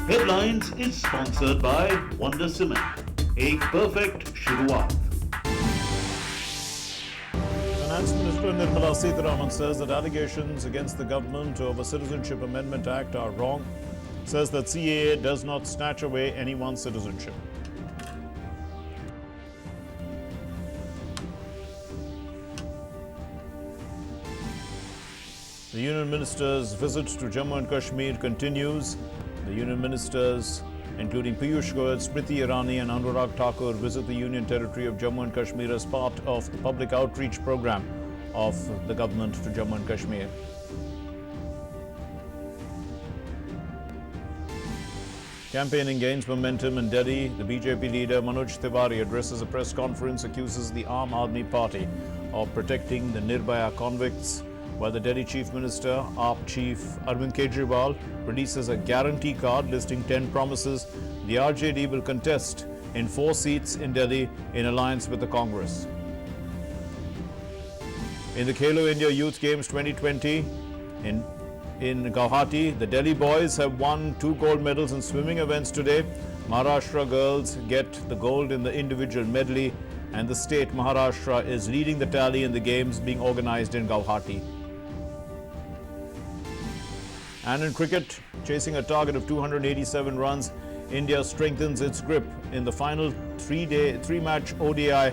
Headlines is sponsored by Wonder Cement. एक perfect शुरुआत. Finance Minister Nirmala Sitharaman says that allegations against the government over Citizenship Amendment Act are wrong. Says that CAA does not snatch away anyone's citizenship. The Union Minister's visit to Jammu and Kashmir continues. The Union Ministers, including Piyush Goyal, Smriti Irani and Anurag Thakur, visit the Union Territory of Jammu and Kashmir as part of the public outreach program of the government to Jammu and Kashmir. Campaigning gains momentum in Delhi. The BJP leader Manoj Tiwari addresses a press conference, accuses the Aam Aadmi Party of protecting the Nirbhaya convicts, while the Delhi Chief Minister, AAP Chief Arvind Kejriwal, releases a guarantee card listing 10 promises. The RJD will contest in 4 seats in Delhi in alliance with the Congress. In the Khelo India Youth Games 2020 in Guwahati, the Delhi boys have won 2 gold medals in swimming events today. Maharashtra girls get the gold in the individual medley, and the state Maharashtra is leading the tally in the games being organized in Guwahati. And in cricket, chasing a target of 287 runs, India strengthens its grip in the final 3-match ODI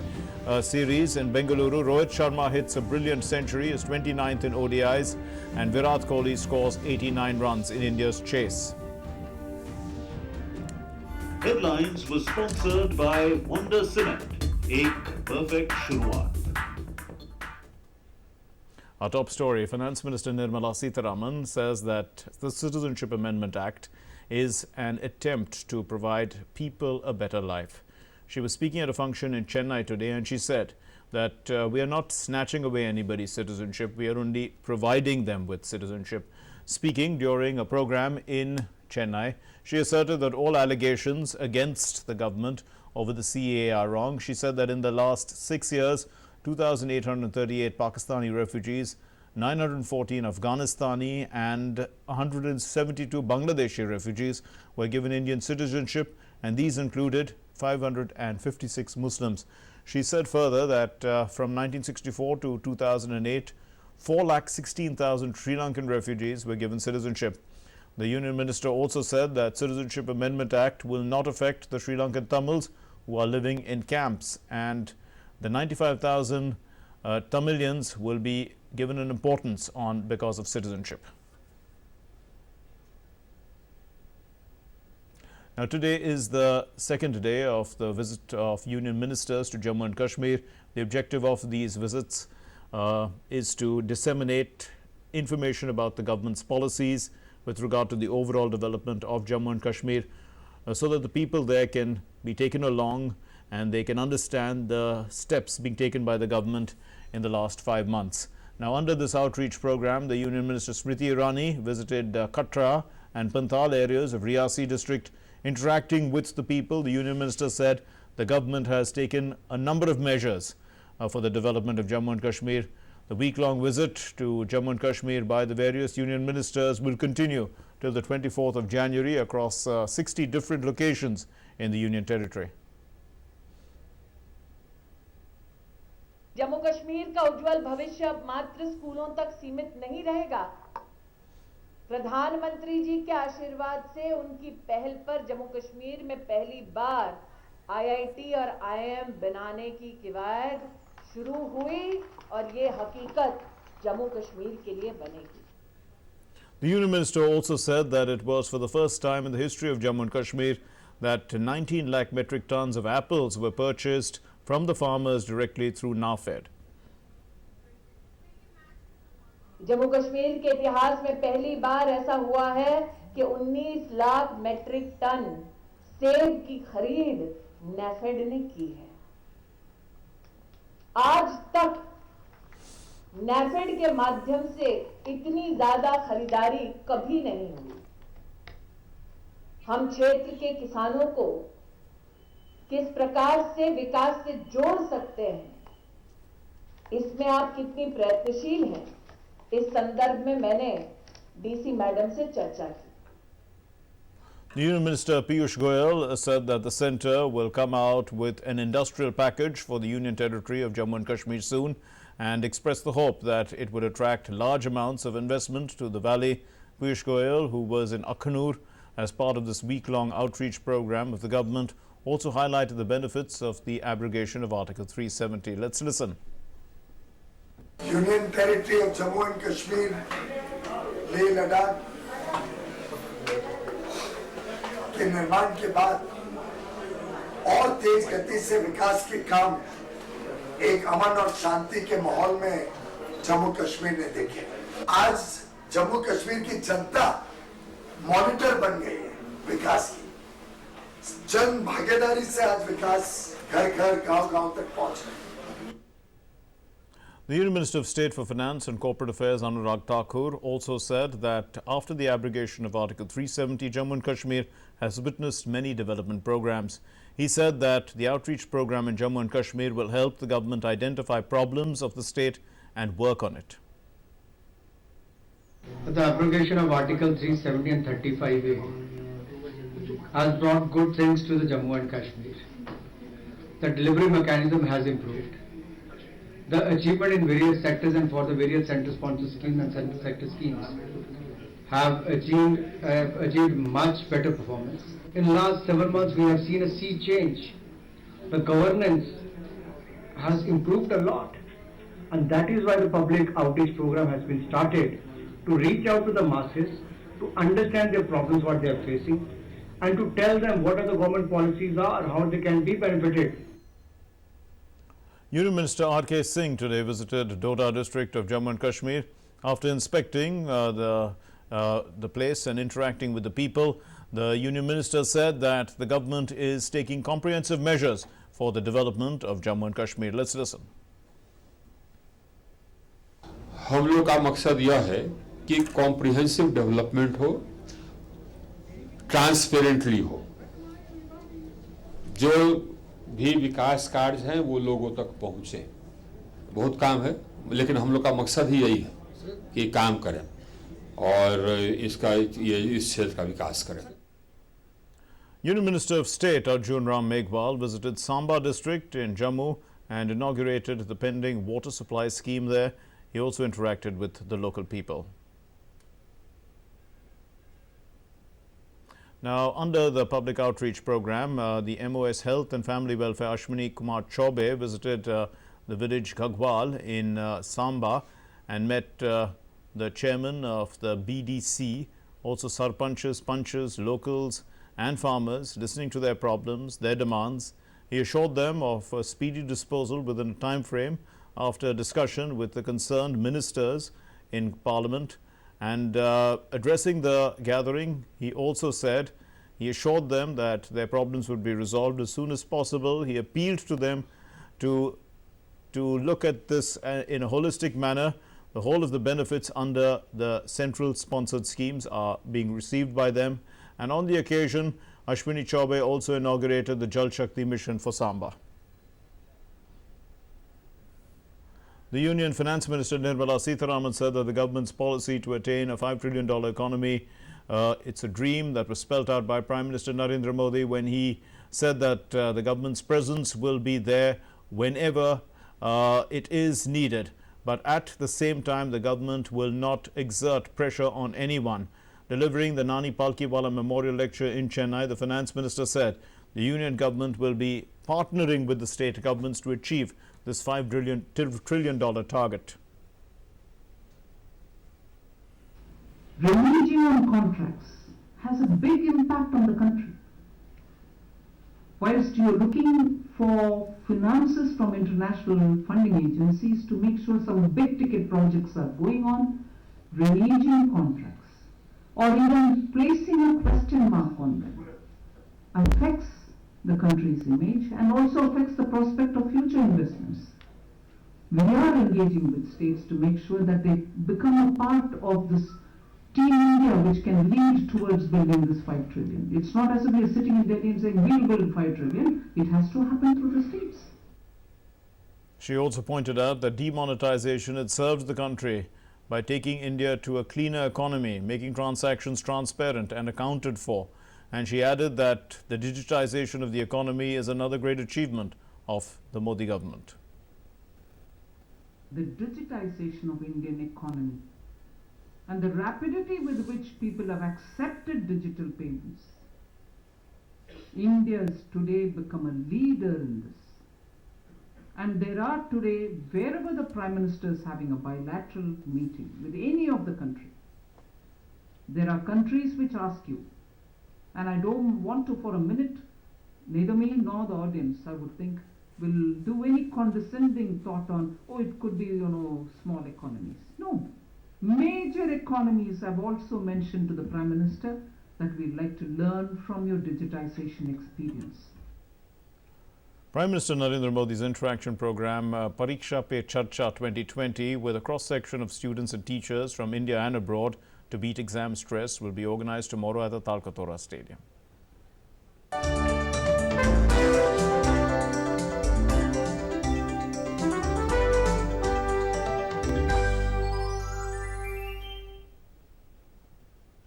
series in Bengaluru. Rohit Sharma hits a brilliant century, is 29th in ODIs, and Virat Kohli scores 89 runs in India's chase. Headlines was sponsored by Wonder Cement. एक perfect शुरुआत. Our top story, Finance Minister Nirmala Sitharaman says that the Citizenship Amendment Act is an attempt to provide people a better life. She was speaking at a function in Chennai today, and she said that we are not snatching away anybody's citizenship, we are only providing them with citizenship. Speaking during a program in Chennai, she asserted that all allegations against the government over the CAA are wrong. She said that in the last 6 years, 2,838 Pakistani refugees, 914 Afghanistani and 172 Bangladeshi refugees were given Indian citizenship, and these included 556 Muslims. She said further that from 1964 to 2008, 416,000 Sri Lankan refugees were given citizenship. The Union Minister also said that Citizenship Amendment Act will not affect the Sri Lankan Tamils who are living in camps, and the 95,000 Tamilians will be given an importance because of citizenship. Now, today is the second day of the visit of Union Ministers to Jammu and Kashmir. The objective of these visits is to disseminate information about the government's policies with regard to the overall development of Jammu and Kashmir, so that the people there can be taken along and they can understand the steps being taken by the government in the last 5 months. Now, under this outreach program, the Union Minister Smriti Irani visited Katra and Panthal areas of Riyasi district. Interacting with the people, the Union Minister said the government has taken a number of measures for the development of Jammu and Kashmir. The week-long visit to Jammu and Kashmir by the various Union Ministers will continue till the 24th of January across 60 different locations in the Union Territory. Jammu Kashmir का उज्जवल भविष्य अब मात्र स्कूलों तक सीमित नहीं रहेगा। प्रधानमंत्री जी के आशीर्वाद से उनकी पहल पर जम्मू कश्मीर में पहली बार आईआईटी और आईआईएम बनाने की कवायद शुरू हुई और ये हकीकत जम्मू कश्मीर के लिए बनेगी। The Union Minister also said that it was for the first time in the history of Jammu and Kashmir that 19 lakh metric tons of apples were purchased from the farmers directly through NAFED. Jammu Kashmir के इतिहास में पहली बार ऐसा हुआ है कि 19 lakh metric ton सेब की खरीद नाफेड ने की है। आज तक नाफेड के माध्यम से इतनी ज्यादा खरीदारी कभी नहीं हुई। हम क्षेत्र के किसानों को किस प्रकार से विकास से जोड़ सकते हैं, इसमें आप कितनी प्रयत्नशील हैं, इस संदर्भ में मैंने डीसी मैडम से चर्चा की। The Union Minister Piyush Goyal said that the centre will come out with an industrial package for the Union Territory of Jammu and Kashmir soon and expressed the hope that it would attract large amounts of investment to the valley. Piyush Goyal, who was in Akhanur as part of this week-long outreach program of the government, also highlighted the benefits of the abrogation of Article 370. Let's listen. Union Territory of Jammu and Kashmir, Leh Ladakh के निर्माण के बाद और तेज गति से विकास के काम एक अमन और शांति के माहौल में जम्मू कश्मीर ने देखे। आज जम्मू कश्मीर की जनता मॉनिटर बन गई है विकास की। जन भागीदारी से आज विकास घर घर गांव गांव तक पहुंच रहा है। The Union Minister of State for Finance and Corporate Affairs, Anurag Thakur, also said that after the abrogation of Article 370, Jammu and Kashmir has witnessed many development programs. He said that the outreach program in Jammu and Kashmir will help the government identify problems of the state and work on it. The abrogation of Article 370 and 35A has brought good things to the Jammu and Kashmir. The delivery mechanism has improved. The achievement in various sectors and for the various center-sponsored schemes and center-sector schemes have achieved much better performance. In the last 7 months, we have seen a sea change. The governance has improved a lot, and that is why the public outreach program has been started to reach out to the masses, to understand their problems, what they are facing, and to tell them what are the government policies are, how they can be benefited. Union Minister R.K. Singh today visited Doda district of Jammu and Kashmir. After inspecting the place and interacting with the people, the Union Minister said that the government is taking comprehensive measures for the development of Jammu and Kashmir. Let's listen. हम लोग का मकसद यह है कि comprehensive development हो, transparently हो, जो भी विकास कार्य हैं वो लोगों तक पहुंचे। बहुत काम है, लेकिन हम लोग का मकसद ही यही है कि काम करें और इस क्षेत्र का विकास करें। Union Minister of State Arjun Ram Meghwal visited Samba district in Jammu and inaugurated the pending water supply scheme there. He also interacted with the local people. Now, under the public outreach program, the MOS Health and Family Welfare Ashwini Kumar Chaube visited the village Gagwal in Samba and met the chairman of the BDC, also sarpanches, punches, locals and farmers, listening to their problems, their demands. He assured them of a speedy disposal within a time frame after discussion with the concerned ministers in Parliament. And addressing the gathering, he also said, he assured them that their problems would be resolved as soon as possible. He appealed to them to look at this in a holistic manner. The whole of the benefits under the central sponsored schemes are being received by them. And on the occasion, Ashwini Chaube also inaugurated the Jal Shakti mission for Samba. The Union Finance Minister Nirmala Sitharaman said that the government's policy to attain a $5 trillion economy, it's a dream that was spelt out by Prime Minister Narendra Modi when he said that the government's presence will be there whenever it is needed. But at the same time, the government will not exert pressure on anyone. Delivering the Nani Palkiwala Memorial Lecture in Chennai, the Finance Minister said the Union government will be partnering with the state governments to achieve this $5 trillion target. Reneging on contracts has a big impact on the country. Whilst you're looking for finances from international funding agencies to make sure some big ticket projects are going on, reneging contracts or even placing a question mark on them affects the country's image and also affects the prospect of future investments. We are engaging with states to make sure that they become a part of this Team India which can lead towards building this 5 trillion. It's not as if we are sitting in Delhi and saying we'll build 5 trillion. It has to happen through the states. She also pointed out that demonetization had served the country by taking India to a cleaner economy, making transactions transparent and accounted for. And she added that the digitization of the economy is another great achievement of the Modi government. The digitization of Indian economy and the rapidity with which people have accepted digital payments. India has today become a leader in this. And there are today, wherever the Prime Minister is having a bilateral meeting with any of the country, there are countries which ask you, and I don't want to for a minute, neither me nor the audience, I would think, will do any condescending thought on, oh, it could be, small economies. No. Major economies have also mentioned to the Prime Minister that we'd like to learn from your digitization experience. Prime Minister Narendra Modi's interaction program Pariksha Pe Charcha 2020 with a cross-section of students and teachers from India and abroad to beat exam stress will be organized tomorrow at the Talkatora Stadium.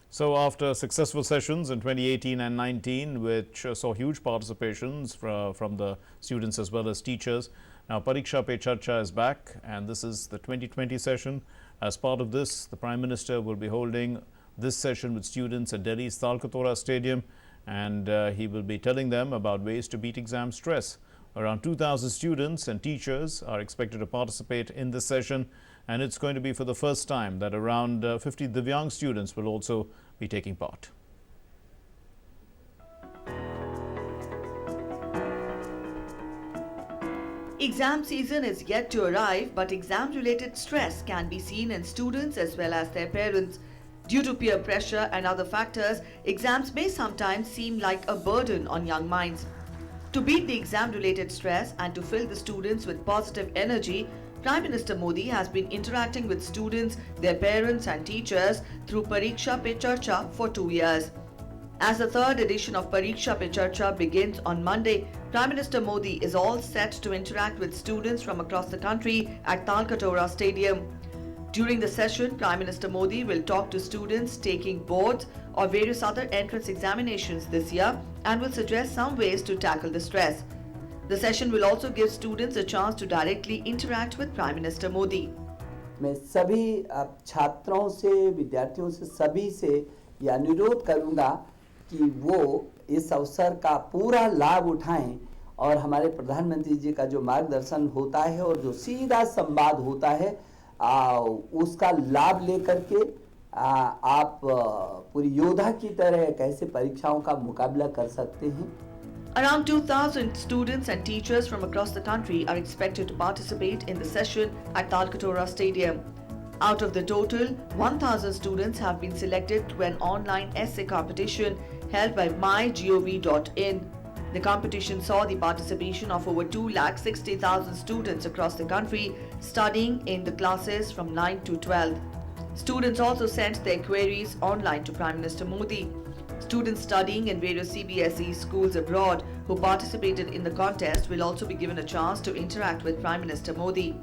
So after successful sessions in 2018 and 19, which saw huge participations from the students as well as teachers, now Pariksha Pe Charcha is back, and this is the 2020 session. As part of this, the Prime Minister will be holding this session with students at Delhi's Talkatora Stadium, and he will be telling them about ways to beat exam stress. Around 2,000 students and teachers are expected to participate in this session, and it's going to be for the first time that around 50 Divyang students will also be taking part. Exam season is yet to arrive, but exam-related stress can be seen in students as well as their parents. Due to peer pressure and other factors, exams may sometimes seem like a burden on young minds. To beat the exam-related stress and to fill the students with positive energy, Prime Minister Modi has been interacting with students, their parents and teachers through Pariksha Pe Charcha for 2 years. As the third edition of Pariksha Pe Charcha begins on Monday, Prime Minister Modi is all set to interact with students from across the country at Talkatora Stadium. During the session, Prime Minister Modi will talk to students taking boards or various other entrance examinations this year and will suggest some ways to tackle the stress. The session will also give students a chance to directly interact with Prime Minister Modi. मैं सभी छात्रों से, विद्यार्थियों से, सभी से यह अनुरोध करूंगा कि वो इस अवसर का पूरा लाभ उठाएं और हमारे प्रधानमंत्री जी का जो मार्गदर्शन होता है और जो सीधा संवाद होता है उसका लाभ लेकर के आप पूरी योद्धा की तरह कैसे परीक्षाओं का मुकाबला कर सकते हैं. Around 2,000 students and teachers from across the country are expected to participate in the session at Talkatora Stadium. Out of the total, 1,000 students have been selected through an online essay competition held by mygov.in. The competition saw the participation of over 260,000 students across the country studying in the classes from 9 to 12. Students also sent their queries online to Prime Minister Modi. Students studying in various CBSE schools abroad who participated in the contest will also be given a chance to interact with Prime Minister Modi.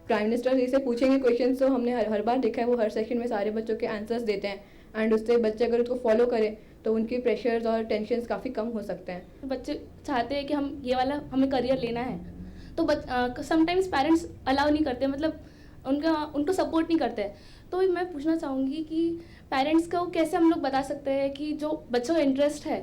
Prime minister ji से पूछेंगे question, तो हमने हर बार देखा है वो हर section में सारे बच्चों के आंसर्स देते हैं, एंड उससे बच्चे अगर उसको फॉलो करें तो उनकी प्रेशर्स और टेंशन्स काफ़ी कम हो सकते हैं. बच्चे चाहते हैं कि हम ये वाला हमें करियर लेना है, तो समटाइम्स पेरेंट्स अलाउ नहीं करते, मतलब उनको सपोर्ट नहीं करते. तो मैं पूछना चाहूँगी कि पेरेंट्स को कैसे हम लोग बता सकते हैं कि जो बच्चों का इंटरेस्ट है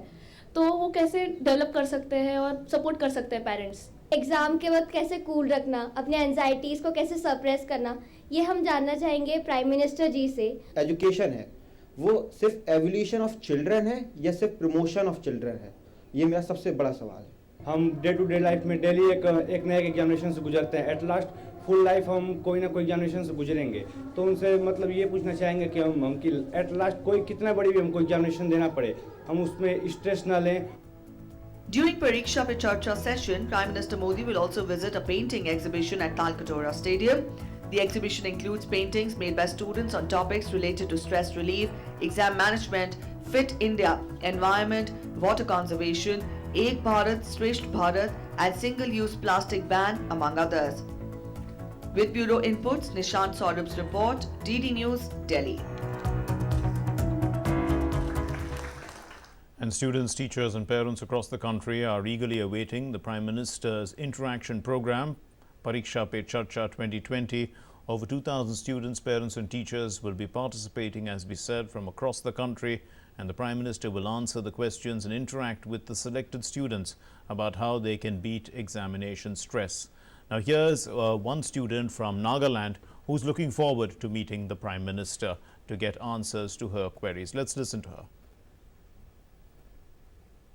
तो वो कैसे डेवलप कर सकते हैं और सपोर्ट कर सकते हैं पेरेंट्स. एग्ज़ाम के वक्त कैसे कूल रखना, अपने एंजाइटीज़ को कैसे सप्रेस करना, ये हम जानना चाहेंगे प्राइम मिनिस्टर जी से. एजुकेशन है वो सिर्फ एवोल्यूशन ऑफ चिल्ड्रन है या सिर्फ प्रमोशन ऑफ चिल्ड्रन है, ये मेरा सबसे बड़ा सवाल है. हम डे टू डे लाइफ में डेली एक नए एग्जामिनेशन से गुजरते हैं. एट लास्ट फुल लाइफ हम कोई ना कोई एग्जामिनेशन से गुजरेंगे, तो उनसे मतलब ये पूछना चाहेंगे कि हम कि एट लास्ट कोई कितना बड़ी भी हमको एग्जामिनेशन देना पड़े हम उसमें स्ट्रेस ना लें. During Pariksha Pe Charcha session, Prime Minister Modi will also visit a painting exhibition at Talkatora Stadium. The exhibition includes paintings made by students on topics related to stress relief, exam management, Fit India, environment, water conservation, Ek Bharat, Shresth Bharat and single-use plastic ban, among others. With Bureau Inputs, Nishant Saurabh's report, DD News, Delhi. And students, teachers and parents across the country are eagerly awaiting the Prime Minister's interaction program, Pariksha Pe Charcha 2020. Over 2,000 students, parents and teachers will be participating, as we said, from across the country, and the Prime Minister will answer the questions and interact with the selected students about how they can beat examination stress. Now here's one student from Nagaland who's looking forward to meeting the Prime Minister to get answers to her queries. Let's listen to her.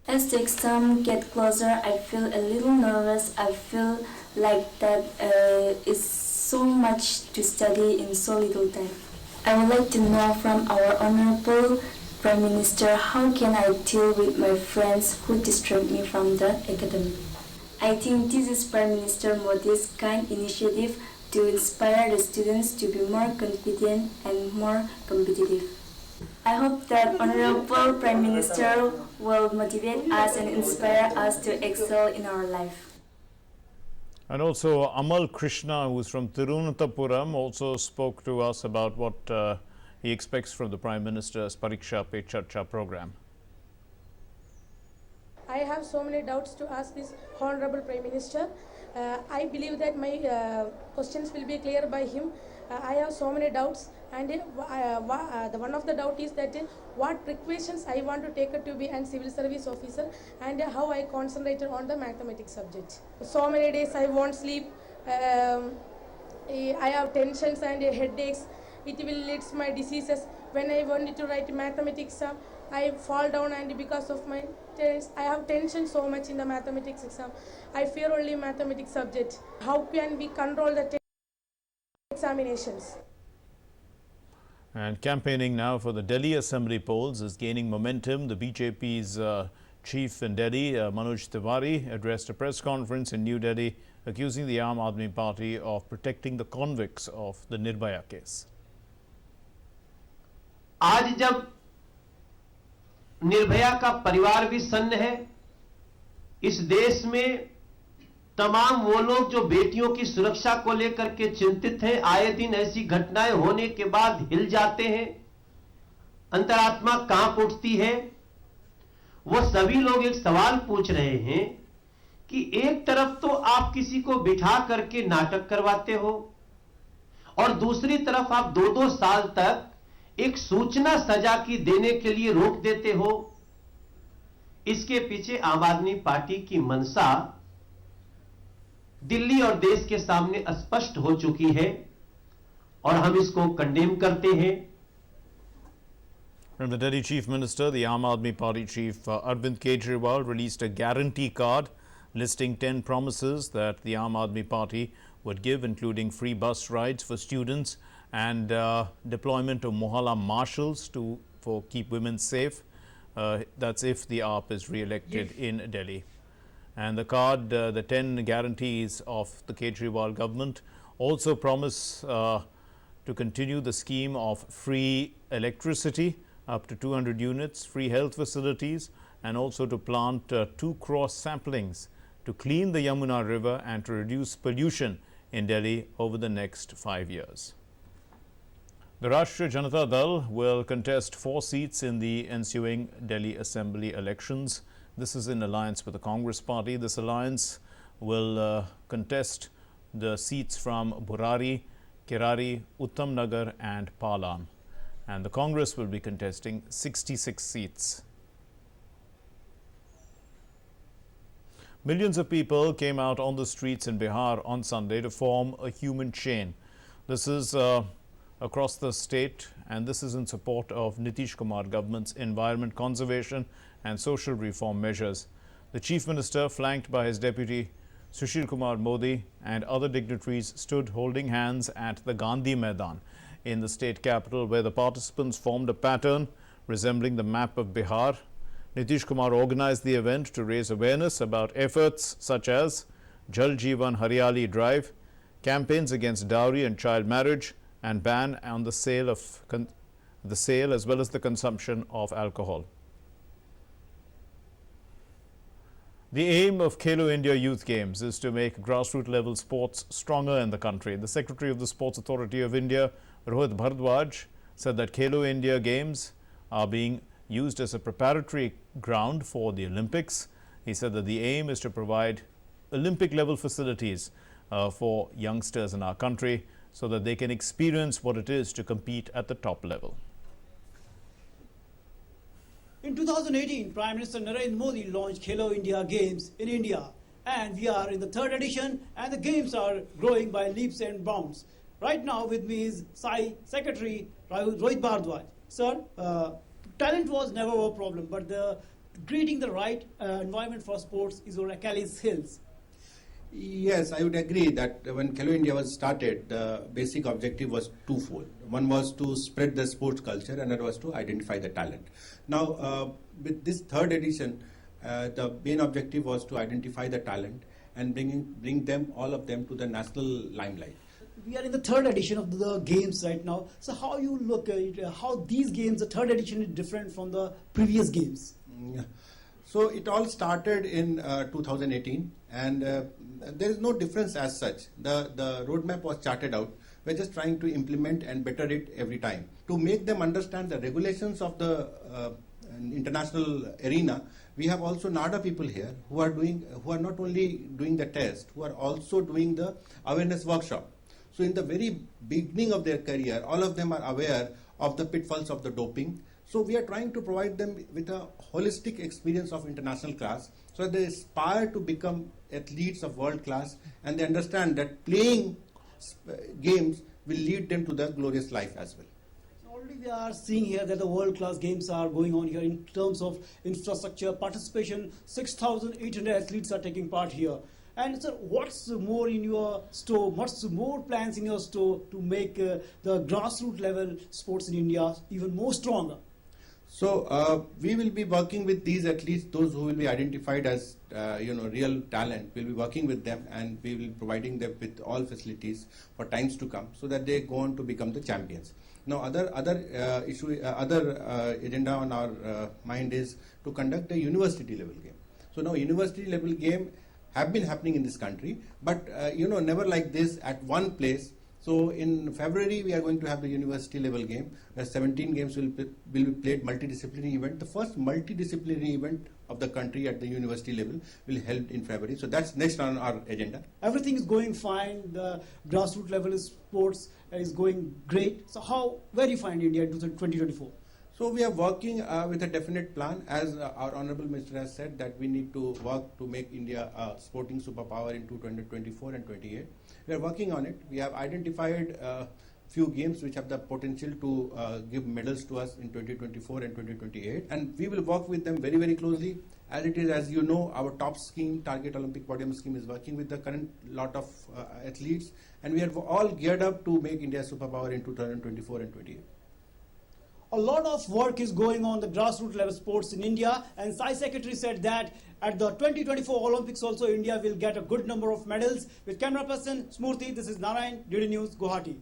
As the exam gets closer, I feel a little nervous. I feel like that it's so much to study in so little time. I would like to know from our Honorable Prime Minister, how can I deal with my friends who distract me from the academy? I think this is Prime Minister Modi's kind initiative to inspire the students to be more confident and more competitive. I hope that Honorable Prime Minister will motivate us and inspire us to excel in our life. And also Amal Krishna, who is from Tirunanthapuram, also spoke to us about what he expects from the Prime Minister's Pariksha Pe Charcha program. I have so many doubts to ask this Honorable Prime Minister. I believe that my questions will be clear by him. I have so many doubts, and the one of the doubt is that what precautions I want to take to be a civil service officer, and how I concentrated on the mathematics subject. So many days I won't sleep. I have tensions and headaches. It will lead to my diseases. When I wanted to write mathematics exam, I fall down, and because of my I have tension so much in the mathematics exam. I fear only mathematics subject. How can we control the examinations? And campaigning now for the Delhi Assembly polls is gaining momentum. The BJP's chief in Delhi, Manoj Tiwari, addressed a press conference in New Delhi accusing the Aam Aadmi Party of protecting the convicts of the Nirbhaya case. आज जब निर्भया का परिवार भी सन्न है, इस देश में तमाम वो लोग जो बेटियों की सुरक्षा को लेकर के चिंतित हैं, आए दिन ऐसी घटनाएं होने के बाद हिल जाते हैं, अंतरात्मा कांप उठती है। वो सभी लोग एक सवाल पूछ रहे हैं कि एक तरफ तो आप किसी को बिठा करके नाटक करवाते हो और दूसरी तरफ आप 2-2 साल तक एक सूचना सजा की देने के लिए रोक देते हो। इसके पीछे आम आदमी पार्टी की मंशा दिल्ली और देश के सामने स्पष्ट हो चुकी है और हम इसको कंडेम करते हैं। From the Delhi Chief Minister, the Aam Aadmi Party chief Arvind Kejriwal released a guarantee card listing 10 promises that the Aam Aadmi Party would give, including free bus rides for students and deployment of Mohalla marshals to keep women safe. That's if the AAP is re-elected in Delhi. And the card, the 10 guarantees of the Kejriwal government also promise to continue the scheme of free electricity up to 200 units, free health facilities, and also to plant 2 crore saplings to clean the Yamuna River and to reduce pollution in Delhi over the next 5 years. The Rashtriya Janata Dal will contest 4 seats in the ensuing Delhi Assembly elections. This is in alliance with the Congress Party. This alliance will contest the seats from Burari, Kirari, Uttam Nagar and Palam. And the Congress will be contesting 66 seats. Millions of people came out on the streets in Bihar on Sunday to form a human chain. This is across the state, and this is in support of Nitish Kumar government's environment conservation and social reform measures. The Chief Minister, flanked by his deputy Sushil Kumar Modi and other dignitaries, stood holding hands at the Gandhi Maidan in the state capital, where the participants formed a pattern resembling the map of Bihar. Nitish Kumar organized the event to raise awareness about efforts such as Jal Jeevan Haryali Drive, campaigns against dowry and child marriage, and ban on the sale as well as the consumption of alcohol. The aim of Khelo India Youth Games is to make grassroots level sports stronger in the country. The Secretary of the Sports Authority of India, Rohit Bhardwaj, said that Khelo India Games are being used as a preparatory ground for the Olympics. He said that the aim is to provide Olympic level facilities for youngsters in our country so that they can experience what it is to compete at the top level. In 2018, Prime Minister Narendra Modi launched Khelo India Games in India, and we are in the third edition, and the games are growing by leaps and bounds. Right now with me is SAI Secretary Rohit Bhardwaj. Sir, talent was never a problem, but creating the right environment for sports is our Achilles' heels. Yes, I would agree that when Khelo India was started, the basic objective was twofold. One was to spread the sports culture, and another was to identify the talent. Now, with this third edition, the main objective was to identify the talent and bring them, all of them, to the national limelight. We are in the third edition of the games right now. So how you look at it, how these games, the third edition, is different from the previous games? So it all started in 2018, and there is no difference as such. The roadmap was charted out. We're just trying to implement and better it every time. To make them understand the regulations of the international arena, we have also NADA people here who are not only doing the test, who are also doing the awareness workshop. So in the very beginning of their career, all of them are aware of the pitfalls of the doping. So we are trying to provide them with a holistic experience of international class, so that they aspire to become athletes of world class, and they understand that playing games will lead them to the glorious life as well. Already we are seeing here that the world-class games are going on here in terms of infrastructure, participation. 6,800 athletes are taking part here. And sir, what's more in your store? What's more plans in your store to make the grassroots level sports in India even more stronger? So we will be working with these athletes, those who will be identified as real talent. We'll be working with them, and we will be providing them with all facilities for times to come, so that they go on to become the champions. Now, other agenda on our mind is to conduct a university level game. So now university level game have been happening in this country, but never like this at one place. So in February we are going to have the university level game, where 17 games will be played, multidisciplinary event. The first multidisciplinary event of the country at the university level will be held in February. So that's next on our agenda. Everything is going fine. The grassroots level sports is going great. So where do you find India in 2024? So we are working with a definite plan, as our Honorable Minister has said, that we need to work to make India a sporting superpower in 2024 and 28. We are working on it. We have identified few games which have the potential to give medals to us in 2024 and 2028, and we will work with them very, very closely. As it is, as you know, our top scheme, Target Olympic Podium scheme, is working with the current lot of athletes, and we are all geared up to make India a superpower in 2024 and 28. A lot of work is going on the grassroots level sports in India, and SAI Secretary said that at the 2024 Olympics also India will get a good number of medals. With camera person Smurti, this is Narayan, DD News, Guwahati.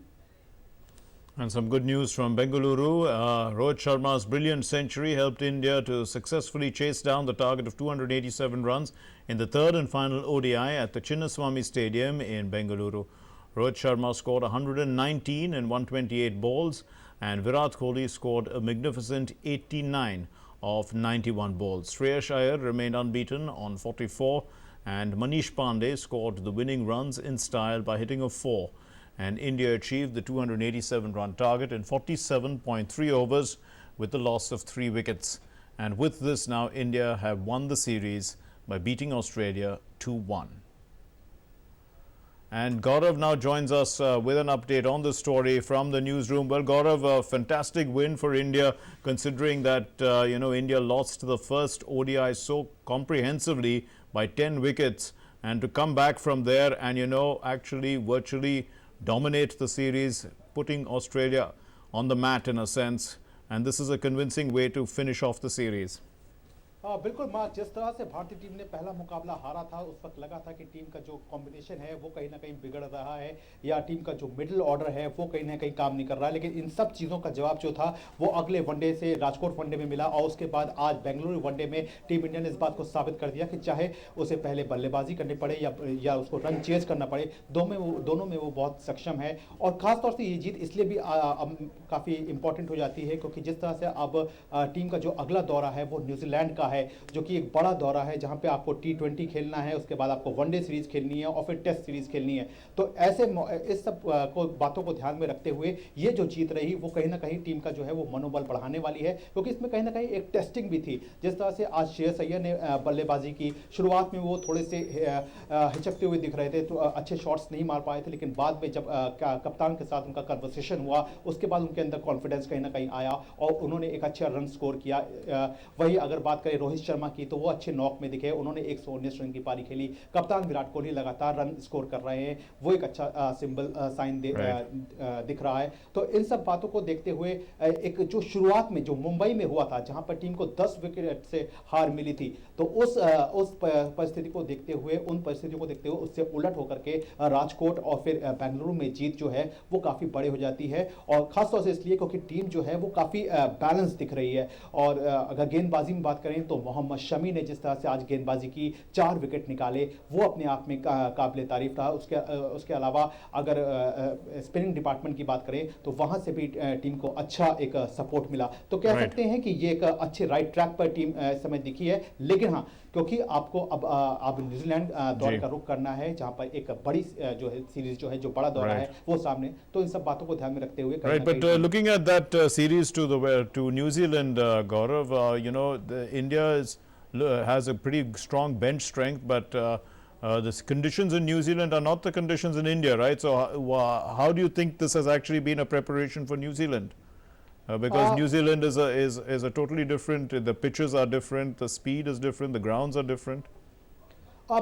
And some good news from Bengaluru. Rohit Sharma's brilliant century helped India to successfully chase down the target of 287 runs in the third and final ODI at the Chinnaswamy Stadium in Bengaluru. Rohit Sharma scored 119 in 128 balls, and Virat Kohli scored a magnificent 89 of 91 balls. Shreyas Iyer remained unbeaten on 44, and Manish Pandey scored the winning runs in style by hitting a 4. And India achieved the 287-run target in 47.3 overs with the loss of 3 wickets. And with this, now India have won the series by beating Australia 2-1. And Gaurav now joins us with an update on the story from the newsroom. Well, Gaurav, a fantastic win for India, considering that, India lost the first ODI so comprehensively by 10 wickets. And to come back from there and, actually virtually dominate the series, putting Australia on the mat in a sense. And this is a convincing way to finish off the series. बिल्कुल mark, जिस तरह से भारतीय team ने पहला मुकाबला हारा था उस वक्त लगा था कि टीम का जो कॉम्बिनेशन है वो कहीं ना कहीं बिगड़ रहा है या टीम का जो मिडिल ऑर्डर है वो कहीं ना कहीं काम नहीं कर रहा है, लेकिन इन सब चीज़ों का जवाब जो था वो अगले वनडे से राजकोट वनडे में मिला और उसके बाद आज बेंगलुरु वनडे में टीम इंडिया ने इस बात को साबित कर दिया कि चाहे उसे पहले बल्लेबाजी करनी पड़े या उसको रन चेज करना पड़े, दोनों में वो बहुत सक्षम है। और ख़ासतौर से ये जीत इसलिए भी काफ़ी इंपॉर्टेंट हो जाती है क्योंकि जिस तरह से अब टीम का जो अगला दौरा है वो न्यूजीलैंड का है, जो कि एक बड़ा दौरा है जहां पे आपको T20 खेलना है, उसके बाद आपको वनडे सीरीज खेलनी है और फिर टेस्ट सीरीज खेलनी है। तो ऐसे इस सब बातों को ध्यान में रखते हुए ये जो जीत रही वो कहीं ना कहीं टीम का जो है वो मनोबल बढ़ाने वाली है, क्योंकि इसमें कहीं ना कहीं एक टेस्टिंग भी थी। जिस तरह से आज श्रेयस अय्यर ने बल्लेबाजी की, शुरुआत में वो थोड़े से हिचकते हुए दिख रहे थे, तो अच्छे शॉट्स नहीं मार पाए थे, लेकिन बाद में जब कप्तान के साथ उनका कन्वर्सेशन हुआ उसके बाद उनके अंदर कॉन्फिडेंस कहीं ना कहीं आया और उन्होंने एक अच्छा रन स्कोर किया। वही अगर बात करें रोहित शर्मा की तो वो अच्छे नॉक में दिखे, उन्होंने 119 रन की पारी खेली। कप्तान विराट कोहली लगातार रन स्कोर कर रहे हैं, वो एक अच्छा सिंबल साइन दिख रहा है। तो इन सब बातों को देखते हुए एक जो शुरुआत में जो मुंबई में हुआ था जहां पर टीम को 10 विकेट से हार मिली थी, तो उस परिस्थिति को देखते हुए उससे उलट होकर के राजकोट और फिर बेंगलुरु में जीत जो है वो काफ़ी बड़े हो जाती है, और खासतौर से इसलिए क्योंकि टीम जो है वो काफ़ी बैलेंस दिख रही है। और अगर गेंदबाजी में बात करें तो मोहम्मद शमी ने जिस तरह से आज गेंदबाजी की, 4 विकेट निकाले, वो अपने आप में काबिल तारीफ रहा। उसके अलावा अगर स्पिनिंग डिपार्टमेंट की बात करें तो वहां से भी टीम को अच्छा एक सपोर्ट मिला। तो कह सकते हैं कि ये एक अच्छे राइट ट्रैक पर टीम इस समय दिखी है, लेकिन हाँ क्योंकि आपको अब न्यूजीलैंड दौरे का रुख करना है जहां पर एक बड़ी जो है सीरीज जो है जो बड़ा दौरा है वो सामने, तो इन सब बातों को ध्यान में रखते हुए but looking at that series to New Zealand, Gaurav, India has a pretty strong bench strength, but the conditions in New Zealand are not the conditions in India, right? So how do you think this has actually been a preparation for New Zealand? Because New Zealand is a totally different, the pitches are different, the speed is different, the grounds are different.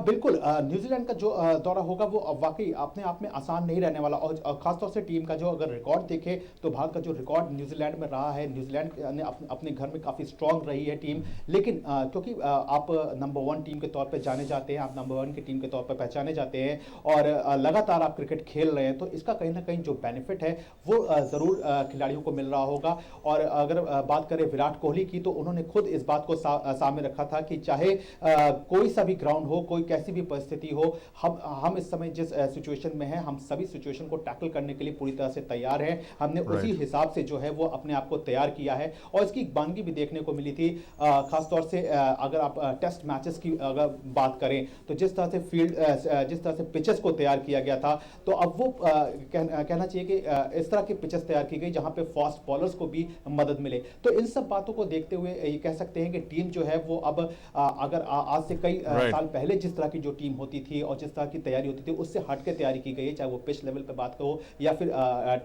बिल्कुल, New Zealand का जो दौरा होगा वो वाकई अपने आप में आसान नहीं रहने वाला, और खासतौर से टीम का जो अगर रिकॉर्ड देखे तो भारत का जो रिकॉर्ड न्यूजीलैंड में रहा है, न्यूजीलैंड ने अपने घर में काफ़ी स्ट्रांग रही है टीम, लेकिन क्योंकि आप नंबर 1 टीम के तौर पे जाने जाते हैं, आप नंबर 1 की टीम के तौर पे पहचाने जाते हैं और लगातार आप क्रिकेट खेल रहे हैं, तो इसका कहीं ना कहीं जो बेनिफिट है वो ज़रूर खिलाड़ियों को मिल रहा होगा। और अगर बात करें विराट कोहली की तो उन्होंने खुद इस बात को सामने रखा था कि चाहे कोई सा भी ग्राउंड हो, कोई कैसी भी परिस्थिति हो, हम इस समय जिस सिचुएशन में हैं, हम सभी सिचुएशन को टैकल करने के लिए पूरी तरह से तैयार हैं। हमने उसी हिसाब से जो है वो अपने आप को तैयार किया है, और इसकी बानगी भी देखने को मिली थी। खासतौर से अगर आप टेस्ट मैचेस की अगर बात करें तो जिस तरह से जिस तरह से पिचेस को तैयार किया गया था, तो अब वो कहना चाहिए कि इस तरह की पिचेस तैयार की गई जहां पे फास्ट बॉलर्स को भी मदद मिले। तो इन सब बातों को देखते हुए ये कह सकते हैं कि टीम जो है वो अब अगर आज से कई साल पहले जिस तरह की जो टीम होती थी और जिस तरह की तैयारी होती थी उससे हट के तैयारी की गई है, चाहे वो पिच लेवल पे बात हो या फिर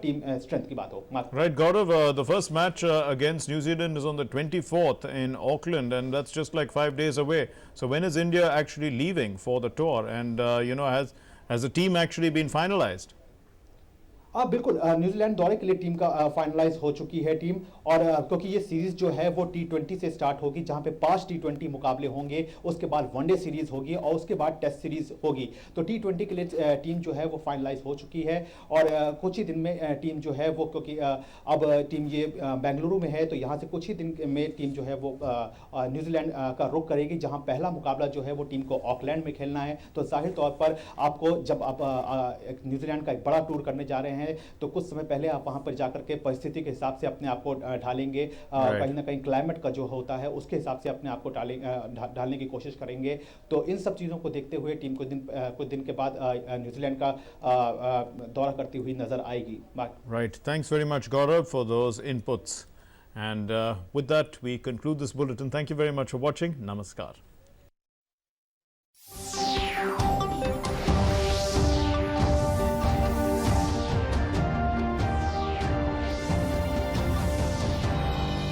टीम स्ट्रेंथ की बात हो। Right, Gaurav, the first match against New Zealand is on the 24th in Auckland, and that's just like 5 days away. So when is India actually leaving for the tour, and has the team actually been finalized? बिल्कुल, New Zealand दौरे के लिए team का finalise हो चुकी है team, और क्योंकि ये सीरीज जो है वो T20 से स्टार्ट होगी जहां पे 5 T20 मुकाबले होंगे, उसके बाद वनडे सीरीज होगी और उसके बाद टेस्ट सीरीज होगी। तो T20 के लिए टीम जो है वो फाइनलाइज हो चुकी है, और कुछ ही दिन में टीम जो है वो, क्योंकि अब टीम ये बेंगलुरु में है तो यहाँ से कुछ ही दिन में टीम जो है वो न्यूजीलैंड का रुख करेगी, जहाँ पहला मुकाबला जो है वो टीम को ऑकलैंड में खेलना है। तो जाहिर तौर पर आपको जब आप न्यूजीलैंड का एक बड़ा टूर करने जा रहे हैं तो कुछ समय पहले आप वहां पर जाकर के परिस्थिति के हिसाब से अपने आप को ढालेंगे, कहीं ना कहीं क्लाइमेट का जो होता है उसके हिसाब से अपने आप को ढालने की कोशिश करेंगे। तो इन सब चीज़ों को देखते हुए टीम कुछ दिन के बाद न्यूजीलैंड का दौरा करती हुई नजर आएगी। Right, thanks very much Gaurav for those inputs, and with that we conclude this bulletin. Thank you very much for watching. Namaskar.